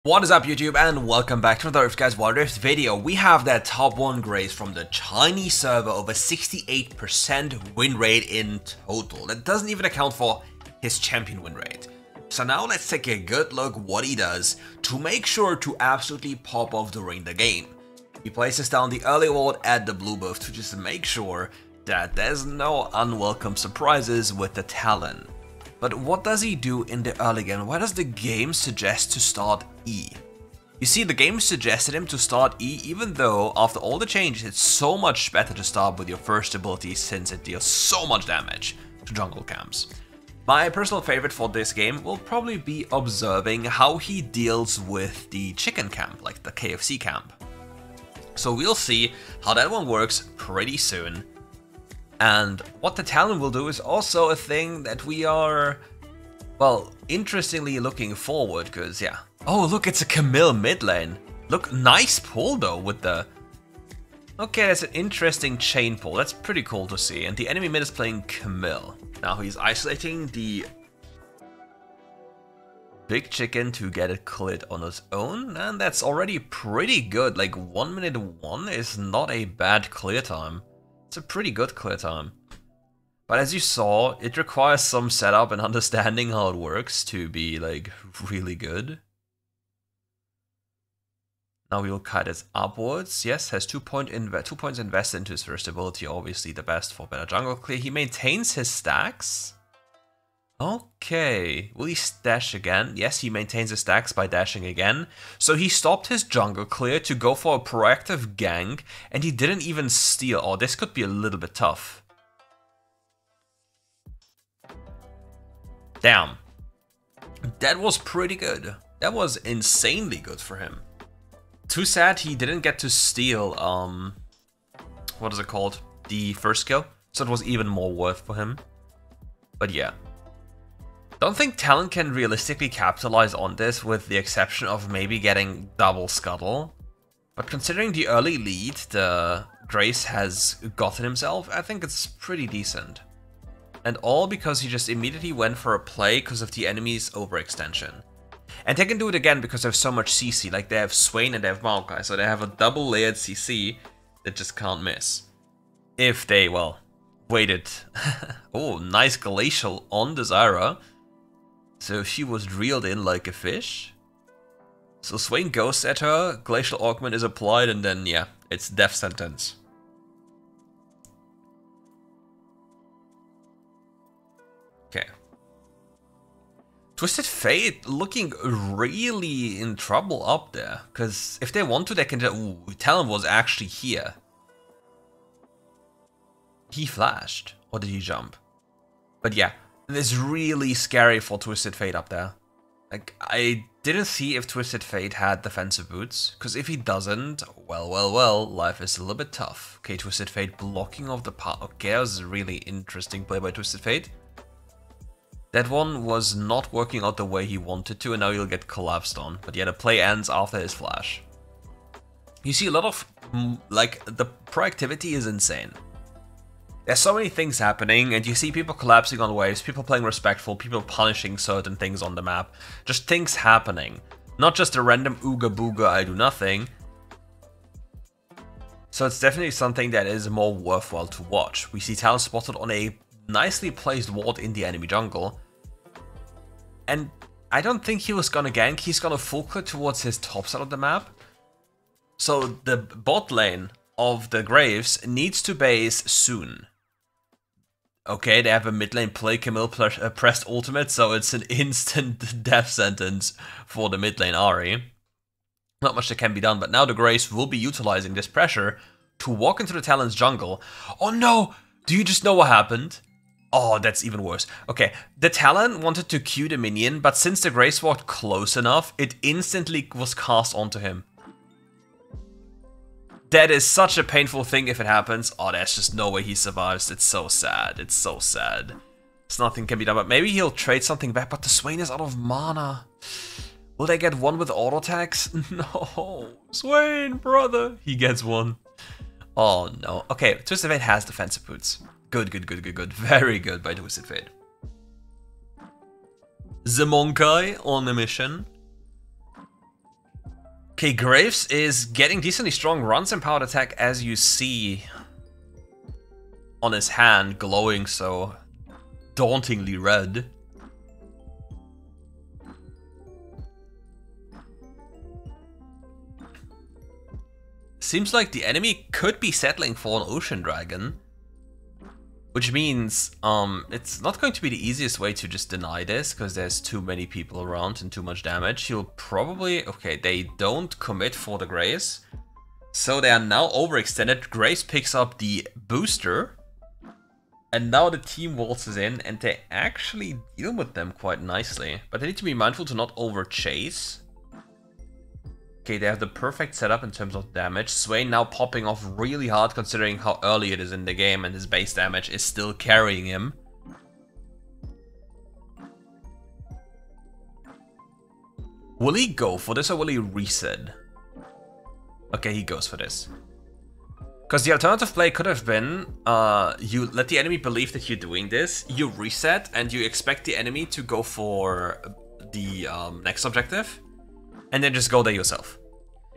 What is up YouTube and welcome back to another RiftGuides WildRift video. We have that top 1 GRAVES from the Chinese server over 68% win rate in total. That doesn't even account for his champion win rate. So now let's take a good look what he does to make sure to absolutely pop off during the game. He places down the early ward at the blue buff to just make sure that there's no unwelcome surprises with the Talon. But what does he do in the early game? Why does the game suggest to start E? You see, the game suggested him to start E even though after all the changes it's so much better to start with your first ability since it deals so much damage to jungle camps. My personal favorite for this game will probably be observing how he deals with the chicken camp, like the KFC camp. So we'll see how that one works pretty soon. And what the Talon will do is also a thing that we are, well, interestingly looking forward, because yeah. Oh, look, it's a Camille mid lane. Look, nice pull though with the... Okay, that's an interesting chain pull. That's pretty cool to see. And the enemy mid is playing Camille. Now he's isolating the big chicken to get it cleared on his own. And that's already pretty good. Like 1 minute 1 is not a bad clear time. It's a pretty good clear time. But as you saw, it requires some setup and understanding how it works to be like really good. Now we'll cut it upwards. Yes, has 2 points invested into his first ability, obviously the best for better jungle clear. He maintains his stacks. Okay, will he dash again? Yes, he maintains his stacks by dashing again. So he stopped his jungle clear to go for a proactive gank, and he didn't even steal. Oh, this could be a little bit tough. Damn. That was pretty good. That was insanely good for him. Too sad he didn't get to steal, what is it called? The first kill. So it was even more worth for him. But yeah. Don't think Talon can realistically capitalize on this with the exception of maybe getting double scuttle. But considering the early lead the Grace has gotten himself, I think it's pretty decent. And all because he just immediately went for a play because of the enemy's overextension. And they can do it again because they have so much CC, like they have Swain and they have Maokai, so they have a double layered CC that just can't miss. If they, well, waited. Oh, nice Glacial on the Zyra. So she was reeled in like a fish. So Swain goes at her, Glacial Augment is applied, and then, yeah, it's death sentence. Okay. Twisted Fate looking really in trouble up there. Because if they want to, they can just... Ooh, Talon was actually here. He flashed. Or did he jump? But yeah. It's really scary for Twisted Fate up there. Like, I didn't see if Twisted Fate had defensive boots, because if he doesn't, well, life is a little bit tough. Okay, Twisted Fate blocking off the path. Okay, that was a really interesting play by Twisted Fate. That one was not working out the way he wanted to, and now he'll get collapsed on. But yeah, the play ends after his flash. You see a lot of, like, the proactivity is insane. There's so many things happening, and you see people collapsing on waves, people playing respectful, people punishing certain things on the map. Just things happening. Not just a random ooga booga I do nothing. So it's definitely something that is more worthwhile to watch. We see Talon spotted on a nicely placed ward in the enemy jungle. And I don't think he was gonna gank, he's gonna full clear towards his top side of the map. So the bot lane of the Graves needs to base soon. Okay, they have a mid lane play, Camille pressed ultimate, so it's an instant death sentence for the mid lane Ahri. Not much that can be done, but now the Graves will be utilizing this pressure to walk into the Talon's jungle. Oh no! Do you just know what happened? Oh, that's even worse. Okay, the Talon wanted to Q the minion, but since the Graves walked close enough, it instantly was cast onto him. That is such a painful thing if it happens. Oh, there's just no way he survives. It's so sad. It's so sad. There's nothing can be done, but maybe he'll trade something back, but the Swain is out of mana. Will they get one with auto attacks? No. Swain, brother. He gets one. Oh, no. Okay, Twisted Fate has defensive boots. Good. Very good by Twisted Fate. The Monkai on a mission. Okay, Graves is getting decently strong runs and powered attack, as you see on his hand glowing so dauntingly red. Seems like the enemy could be settling for an Ocean Dragon, which means it's not going to be the easiest way to just deny this, because there's too many people around and too much damage. He'll probably... Okay, they don't commit for the Grace, so they are now overextended. Grace picks up the booster, and now the team waltzes in, and they actually deal with them quite nicely. But they need to be mindful to not over-chase. Okay, they have the perfect setup in terms of damage. Swain now popping off really hard considering how early it is in the game, and his base damage is still carrying him. Will he go for this or will he reset? Okay, he goes for this. Because the alternative play could have been, you let the enemy believe that you're doing this, you reset, and you expect the enemy to go for the next objective, and then just go there yourself.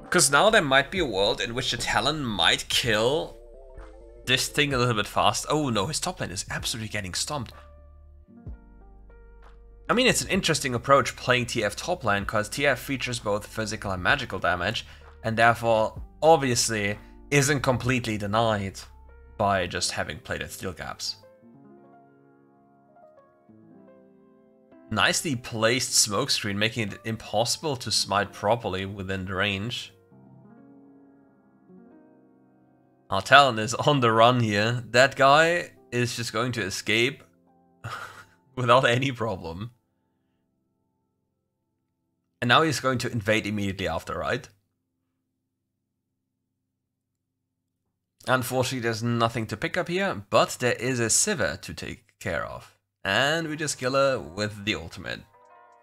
Because now there might be a world in which the Talon might kill this thing a little bit fast. Oh no, his top lane is absolutely getting stomped. I mean, it's an interesting approach playing TF top lane, because TF features both physical and magical damage, and therefore, obviously, isn't completely denied by just having played at steel caps. Nicely placed smokescreen, making it impossible to smite properly within the range. Our Talon is on the run here. That guy is just going to escape without any problem. And now he's going to invade immediately after, right? Unfortunately, there's nothing to pick up here, but there is a Sivir to take care of. And we just kill her with the ultimate.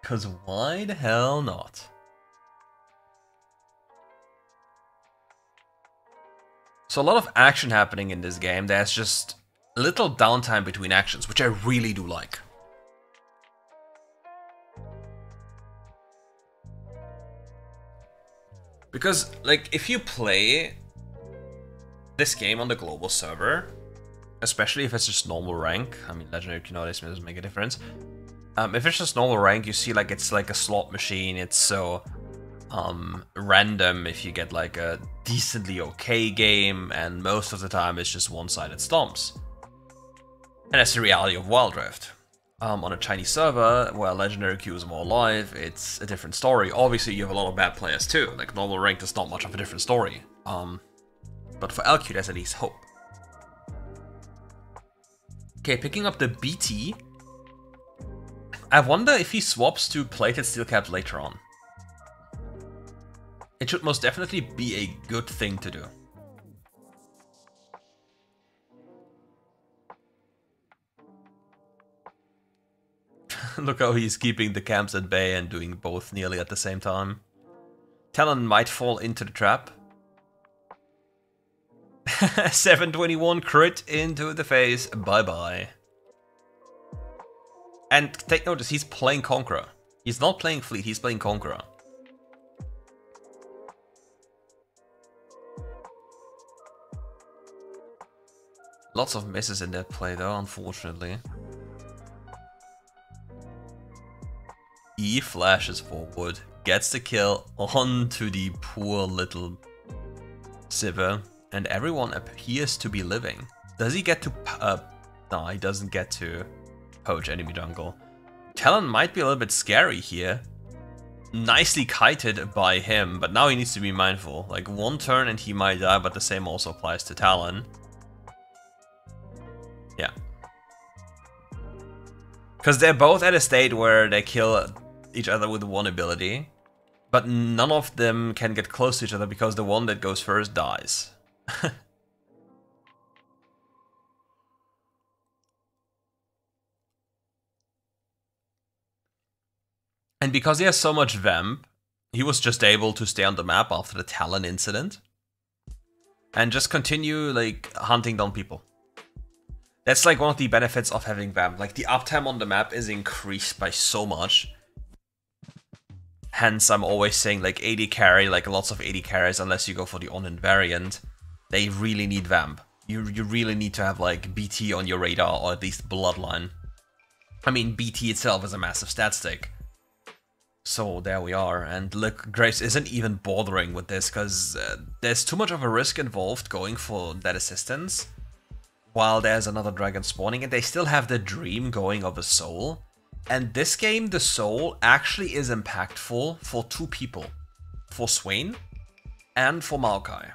Cause why the hell not? So a lot of action happening in this game. There's just a little downtime between actions, which I really do like. Because, like, if you play this game on the global server, especially if it's just normal rank, I mean, legendary nowadays doesn't make a difference. If it's just normal rank, you see like it's like a slot machine. It's so random if you get like a decently okay game, and most of the time it's just one-sided stomps. And that's the reality of WildRift. On a Chinese server where legendary queue is more alive, it's a different story. Obviously, you have a lot of bad players too. Like normal ranked is not much of a different story. But for LQ, there's at least hope. Okay, picking up the BT. I wonder if he swaps to plated steel caps later on. It should most definitely be a good thing to do. Look how he's keeping the camps at bay and doing both nearly at the same time. Talon might fall into the trap. 721 crit into the face. Bye-bye. And take notice, he's playing Conqueror. He's not playing Fleet, he's playing Conqueror. Lots of misses in that play though, unfortunately. He flashes forward, gets the kill onto the poor little Sivir, and everyone appears to be living. Does he get to... no, he doesn't get to poach enemy jungle. Talon might be a little bit scary here. Nicely kited by him, but now he needs to be mindful. Like one turn and he might die, but the same also applies to Talon. Yeah. Because they're both at a state where they kill each other with one ability, but none of them can get close to each other because the one that goes first dies. And because he has so much Vamp, he was just able to stay on the map after the Talon incident and just continue like hunting down people. That's like one of the benefits of having Vamp. Like the uptime on the map is increased by so much. Hence, I'm always saying like 80 carry, like lots of 80 carries, unless you go for the on-in variant. They really need Vamp. You really need to have like BT on your radar, or at least Bloodline. I mean, BT itself is a massive stat stick. So there we are, and look, Graves isn't even bothering with this, because there's too much of a risk involved going for that assistance, while there's another dragon spawning, and they still have the dream going of a soul. And this game, the soul actually is impactful for two people, for Swain and for Maokai.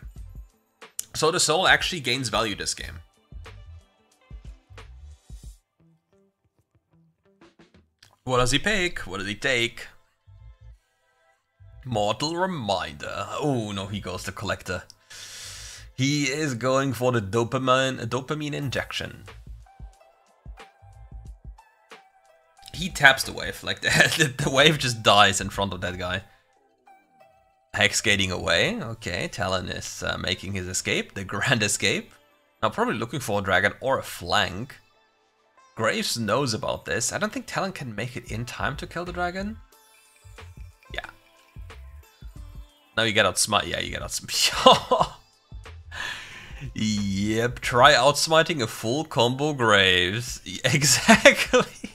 So the soul actually gains value this game. What does he pick? What does he take? Mortal Reminder. Oh no, he goes the Collector. He is going for the dopamine injection. He taps the wave like that. The wave just dies in front of that guy. Hex skating away. Okay, Talon is making his escape, the grand escape. Now probably looking for a dragon or a flank. Graves knows about this. I don't think Talon can make it in time to kill the dragon. Yeah. Now you get outsmite. Yeah, you get outsmite. Yep, try outsmiting a full combo Graves. Exactly.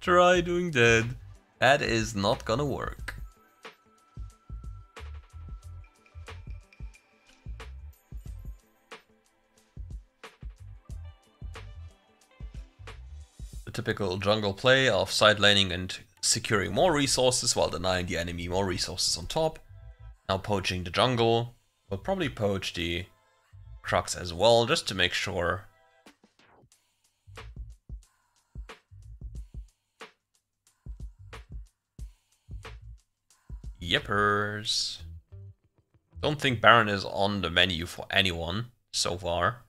Try doing that. That is not gonna work. The typical jungle play of side laning and securing more resources while denying the enemy more resources on top. Now poaching the jungle. We'll probably poach the Crux as well, just to make sure. Yippers. Don't think Baron is on the menu for anyone so far.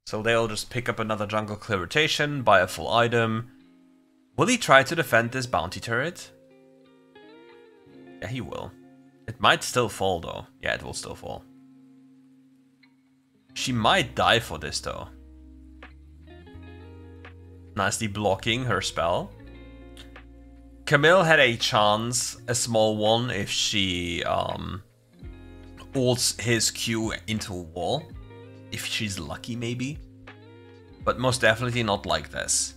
So they'll just pick up another jungle clear rotation, buy a full item. Will he try to defend this bounty turret? Yeah, he will. It might still fall though. Yeah, it will still fall. She might die for this though. Nicely blocking her spell. Camille had a chance, a small one, if she ults his Q into a wall. If she's lucky, maybe. But most definitely not like this.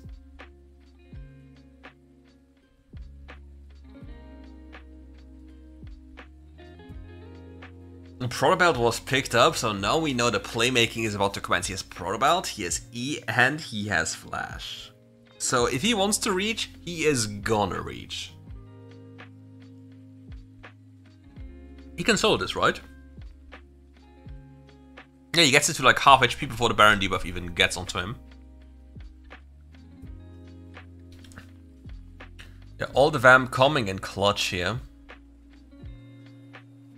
Protobelt was picked up, so now we know the playmaking is about to commence. He has Protobelt, he has E, and he has Flash. So if he wants to reach, he is gonna reach. He can solo this, right? Yeah, he gets it to like half HP before the Baron debuff even gets onto him. Yeah, all the Vamp coming in clutch here.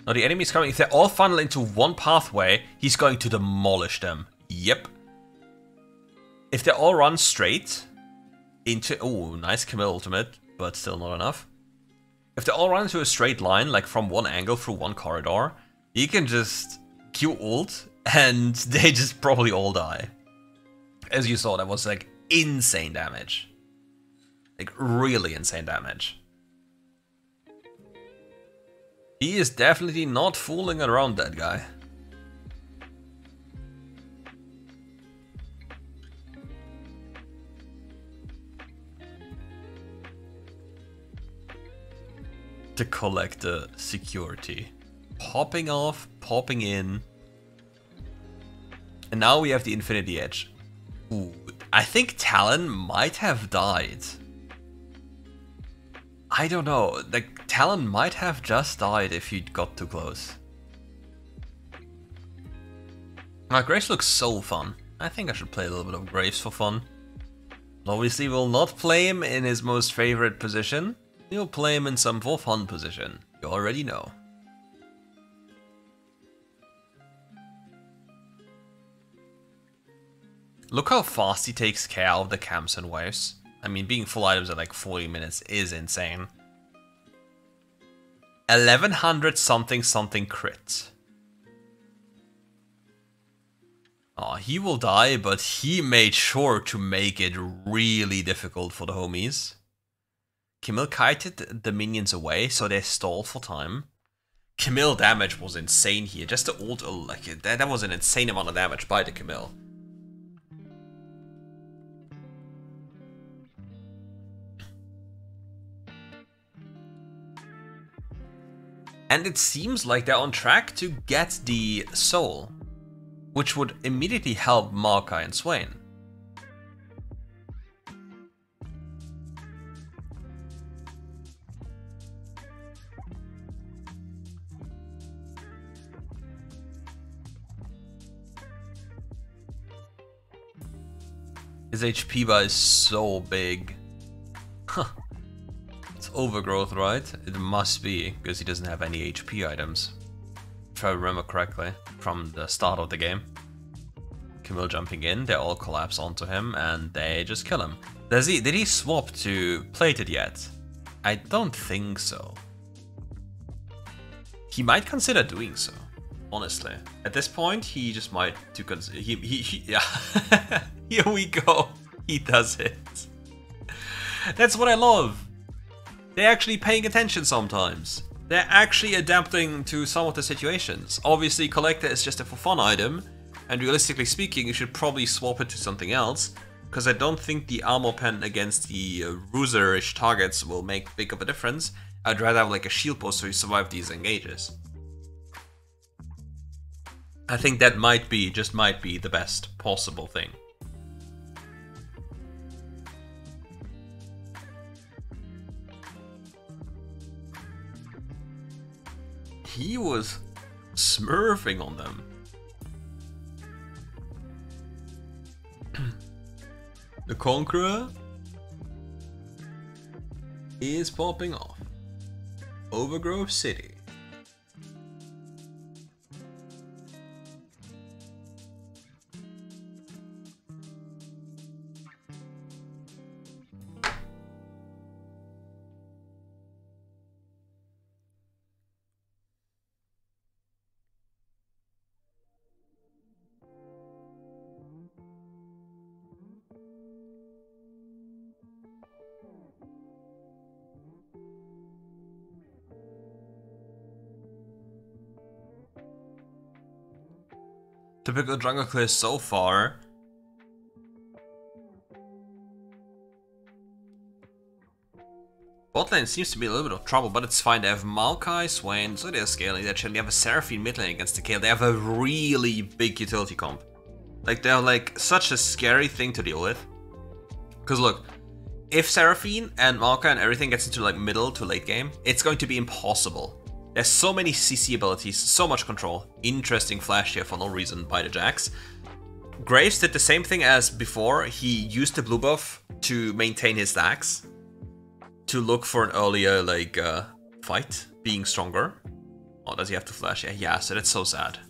Now the enemy's coming. If they all funnel into one pathway, he's going to demolish them. Yep. If they all run straight into... Oh, nice Camille ultimate, but still not enough. If they all run into a straight line, like from one angle through one corridor, he can just Q ult, and they just probably all die. As you saw, that was like insane damage. Like really insane damage. He is definitely not fooling around, that guy. To collect the security. Popping off, popping in. And now we have the Infinity Edge. Ooh, I think Talon might have died. I don't know, like, Talon might have just died if he got too close. Graves looks so fun. I think I should play a little bit of Graves for fun. Obviously we'll not play him in his most favorite position. We'll play him in some for fun position. You already know. Look how fast he takes care of the camps and waves. I mean, being full items at like 40 minutes is insane. 1100 something something crit. Oh, he will die, but he made sure to make it really difficult for the homies. Camille kited the minions away, so they stalled for time. Camille damage was insane here. Just the ult, like that was an insane amount of damage by the Camille. And it seems like they're on track to get the soul, which would immediately help Maokai and Swain. His HP bar is so big. Huh. It's overgrowth, right? It must be, because he doesn't have any HP items. If I remember correctly, from the start of the game. Camille jumping in, they all collapse onto him, and they just kill him. Did he swap to plated yet? I don't think so. He might consider doing so, honestly. At this point, he just might to consider. Yeah. Here we go. He does it. That's what I love. They're actually paying attention sometimes. They're actually adapting to some of the situations. Obviously, Collector is just a for fun item, and realistically speaking, you should probably swap it to something else, because I don't think the armor pen against the Ruser-ish targets will make big of a difference. I'd rather have like a shield post so you survive these engages. I think that might be, just might be, the best possible thing. He was smurfing on them. The Conqueror is popping off. Overgrowth City. Typical jungle clear so far. Bot lane seems to be a little bit of trouble, but it's fine. They have Maokai, Swain, so they're scaling. They actually have a Seraphine mid lane against the Kayle. They have a really big utility comp. Like, they're like such a scary thing to deal with. Because look, if Seraphine and Maokai and everything gets into like middle to late game, it's going to be impossible. There's so many CC abilities, so much control. Interesting flash here for no reason by the Jax. Graves did the same thing as before. He used the blue buff to maintain his stacks, to look for an earlier like fight, being stronger. Oh, does he have to flash? Yeah, so that's so sad.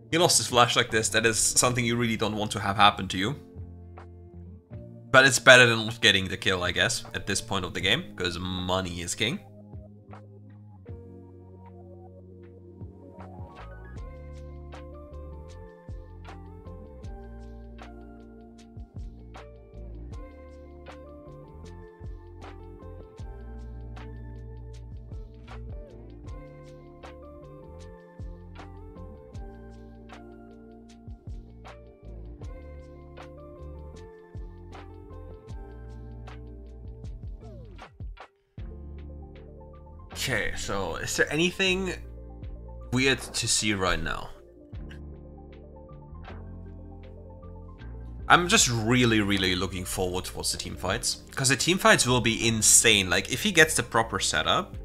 He lost his flash like this. That is something you really don't want to have happen to you. But it's better than not getting the kill, I guess, at this point of the game, because money is king. Okay, so is there anything weird to see right now? I'm just really looking forward towards the team fights, because the team fights will be insane. Like, if he gets the proper setup,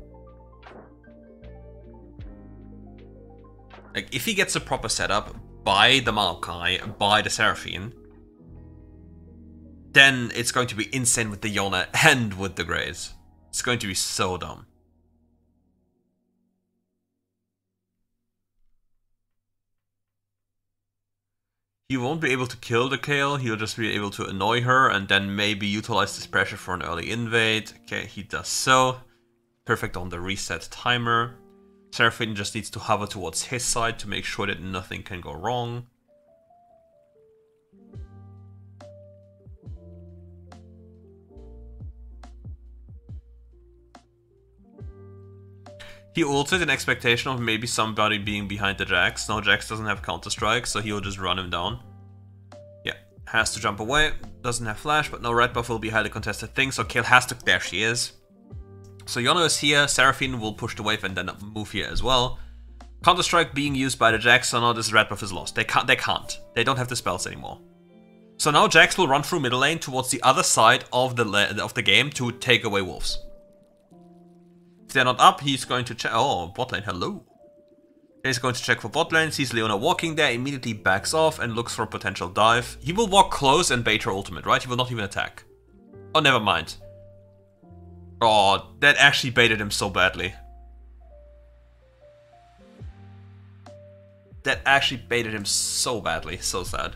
like if he gets the proper setup by the Maokai, by the Seraphine, then it's going to be insane with the Yona and with the Graves. It's going to be so dumb. He won't be able to kill the Kayle, he'll just be able to annoy her and then maybe utilize this pressure for an early invade. Okay, he does so. Perfect on the reset timer. Seraphine just needs to hover towards his side to make sure that nothing can go wrong. He ulted in expectation of maybe somebody being behind the Jax. Now Jax doesn't have Counter-Strike, so he'll just run him down. Yeah, has to jump away. Doesn't have flash, but no red buff will be a highly contested thing, so Kayle has to... There she is. So Yone is here, Seraphine will push the wave and then move here as well. Counter-Strike being used by the Jax, so now this red buff is lost. They can't. They don't have the spells anymore. So now Jax will run through middle lane towards the other side of the game to take away wolves. If they're not up, he's going to check... Oh, bot lane, hello. He's going to check for bot lane, sees Leona walking there, immediately backs off and looks for a potential dive. He will walk close and bait her ultimate, right? He will not even attack. Oh, never mind. Oh, that actually baited him so badly. That actually baited him so badly. So sad.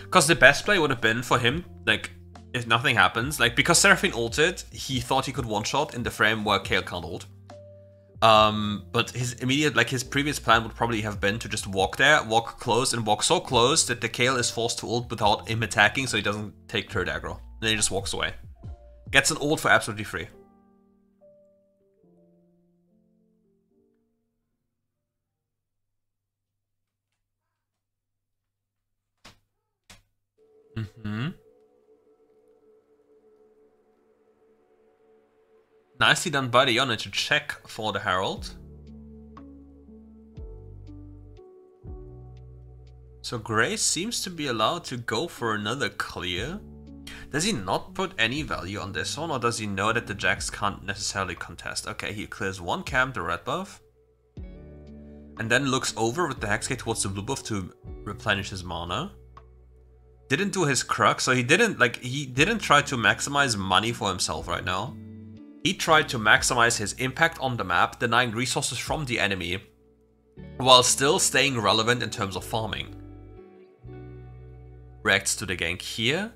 Because the best play would have been for him, like, if nothing happens, like, because Seraphine ulted, he thought he could one-shot in the frame where Kayle can't ult. But his immediate, like, his previous plan would probably have been to just walk there, walk close, and walk so close that the Kayle is forced to ult without him attacking, so he doesn't take third aggro. Then he just walks away. Gets an ult for absolutely free. Nicely done by the Yone to check for the Herald. So Grace seems to be allowed to go for another clear. Does he not put any value on this one, or does he know that the Jax can't necessarily contest? Okay, he clears one camp, the red buff. And then looks over with the Hexgate towards the blue buff to replenish his mana. Didn't do his Crux, so he didn't try to maximize money for himself right now. He tried to maximize his impact on the map, denying resources from the enemy, while still staying relevant in terms of farming. Reacts to the gank here.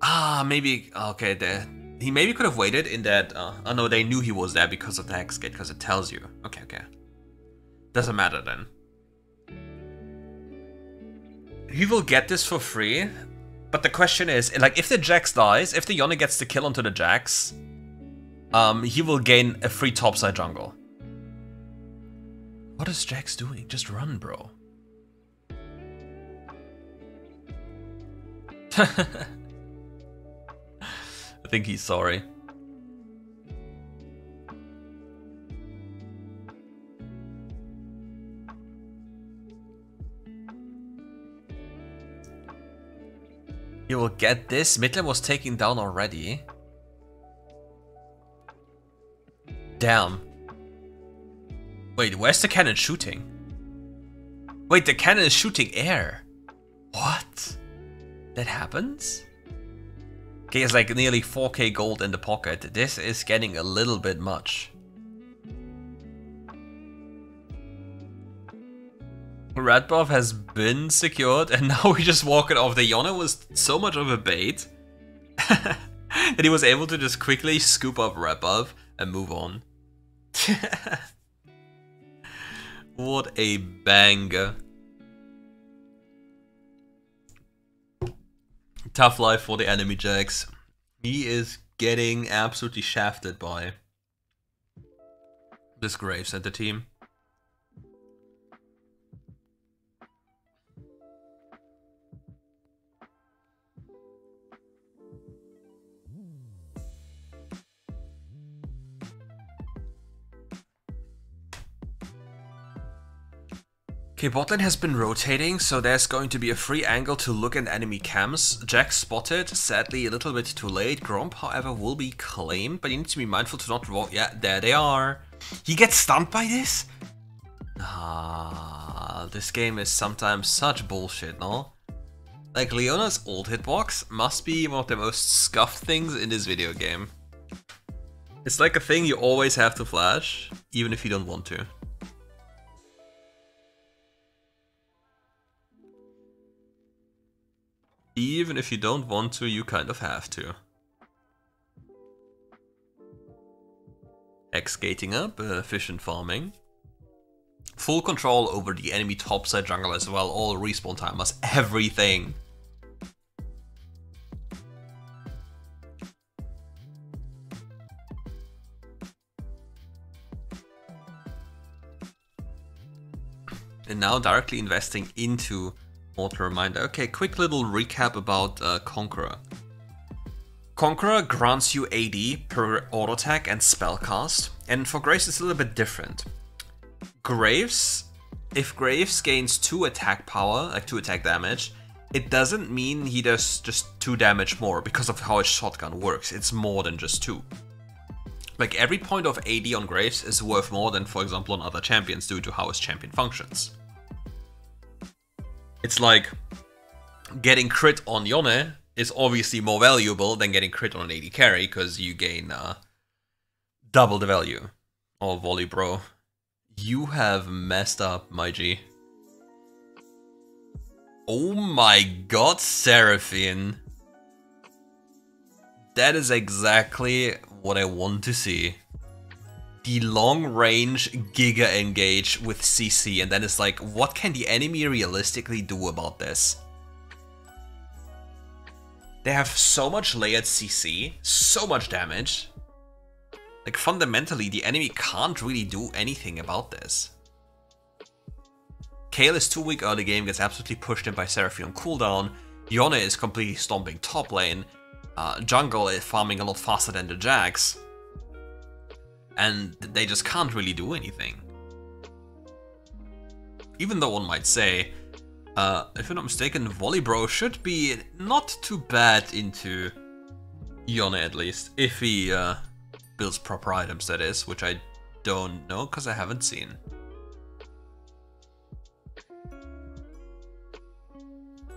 Ah, maybe, okay, there. He maybe could have waited in that, oh no, they knew he was there because of the Hexgate, because it tells you. Okay, okay. Doesn't matter then. He will get this for free, but the question is, like, if the Jax dies, if the Yone gets the kill onto the Jax, he will gain a free topside jungle. What is Jax doing? Just run, bro. I think he's sorry. He will get this. Midlane was taken down already. Damn. Wait, where's the cannon shooting? Wait, the cannon is shooting air. What? That happens? Okay, it's like nearly 4k gold in the pocket. This is getting a little bit much. Red buff has been secured, and now we just walk it off. The Yone was so much of a bait that he was able to just quickly scoop up red buff and move on. What a banger. Tough life for the enemy Jax. He is getting absolutely shafted by this Graves and the team. Okay, botlane has been rotating, so there's going to be a free angle to look at enemy camps. Jax spotted, sadly a little bit too late. Gromp, however, will be claimed, but you need to be mindful to not roll. Yeah, there they are. He gets stunned by this? Ah, this game is sometimes such bullshit, no? Like, Leona's ult hitbox must be one of the most scuffed things in this video game. It's like a thing you always have to flash, even if you don't want to. Even if you don't want to, you kind of have to. X-gating up, efficient farming. Full control over the enemy topside jungle as well, all respawn timers, everything. And now directly investing into Mortal Reminder. Okay, quick little recap about Conqueror. Conqueror grants you AD per auto attack and spellcast, and for Graves it's a little bit different. Graves, if Graves gains 2 attack power, like 2 attack damage, it doesn't mean he does just 2 damage more because of how his shotgun works. It's more than just 2. Like every point of AD on Graves is worth more than, for example, on other champions due to how his champion functions. It's like getting crit on Yone is obviously more valuable than getting crit on an AD carry because you gain double the value. Oh, volley, bro. You have messed up, my G. Oh my god, Seraphine. That is exactly what I want to see. The long range Giga engage with CC, and then it's like, what can the enemy realistically do about this? They have so much layered CC, so much damage. Like fundamentally, the enemy can't really do anything about this. Kayle is too weak early game, gets absolutely pushed in by Seraphine on cooldown. Yone is completely stomping top lane. Jungle is farming a lot faster than the Jax. And they just can't really do anything. Even though one might say, if I'm not mistaken, Volleybro should be not too bad into Yone at least. If he builds proper items, that is, which I don't know because I haven't seen.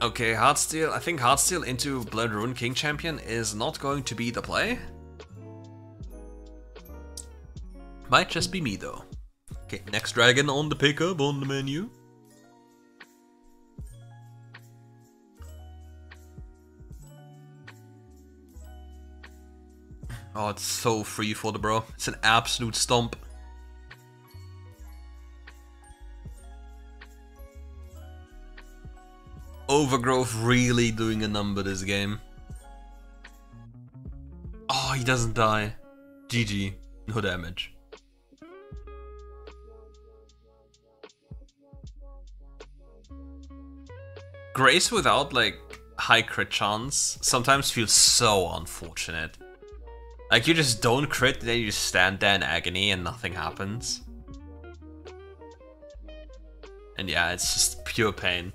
Okay, Heartsteel. I think Heartsteel into Blood Rune King Champion is not going to be the play. Might just be me though. Okay, next dragon on the pickup on the menu. Oh, it's so free for the bro. It's an absolute stomp. Overgrowth really doing a number this game. Oh, he doesn't die. GG. No damage. Grace without like high crit chance sometimes feels so unfortunate. Like you just don't crit, then you just stand there in agony and nothing happens. And yeah, it's just pure pain.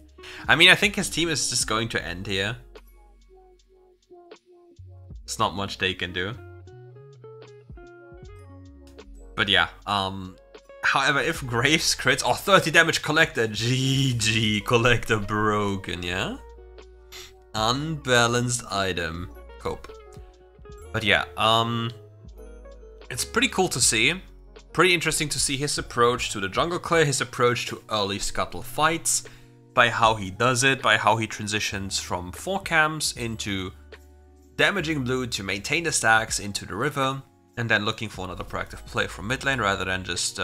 I mean, I think his team is just going to end here. There's not much they can do. But yeah, however, if Graves crits, oh, 30 damage Collector, GG, Collector broken, yeah? Unbalanced item, cope. But yeah, it's pretty cool to see. Pretty interesting to see his approach to the jungle clear, his approach to early scuttle fights, by how he does it, by how he transitions from 4 camps into damaging blue to maintain the stacks into the river, and then looking for another proactive play from mid lane rather than just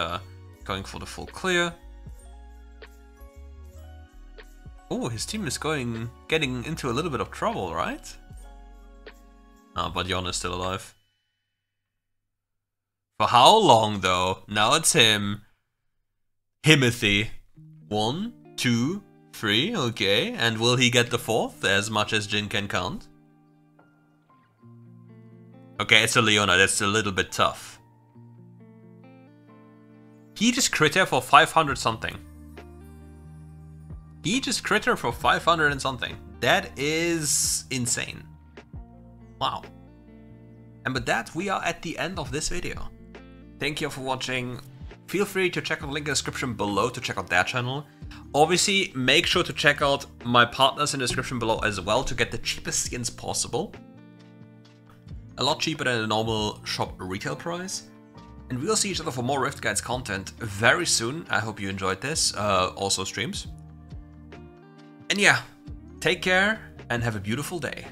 going for the full clear. Oh, his team is getting into a little bit of trouble, right? But Yone is still alive. For how long though? Now it's him. Himothy. 1, 2, 3, okay. And will he get the 4th as much as Jin can count? Okay, it's a Leona, that's a little bit tough. He just crit her for 500 something. He just crit her for 500 and something. That is insane. Wow. And with that, we are at the end of this video. Thank you for watching. Feel free to check out the link in the description below to check out their channel. Obviously, make sure to check out my partners in the description below as well to get the cheapest skins possible. A lot cheaper than the normal shop retail price. And we'll see each other for more RiftGuides content very soon. I hope you enjoyed this, also streams. And yeah, take care and have a beautiful day.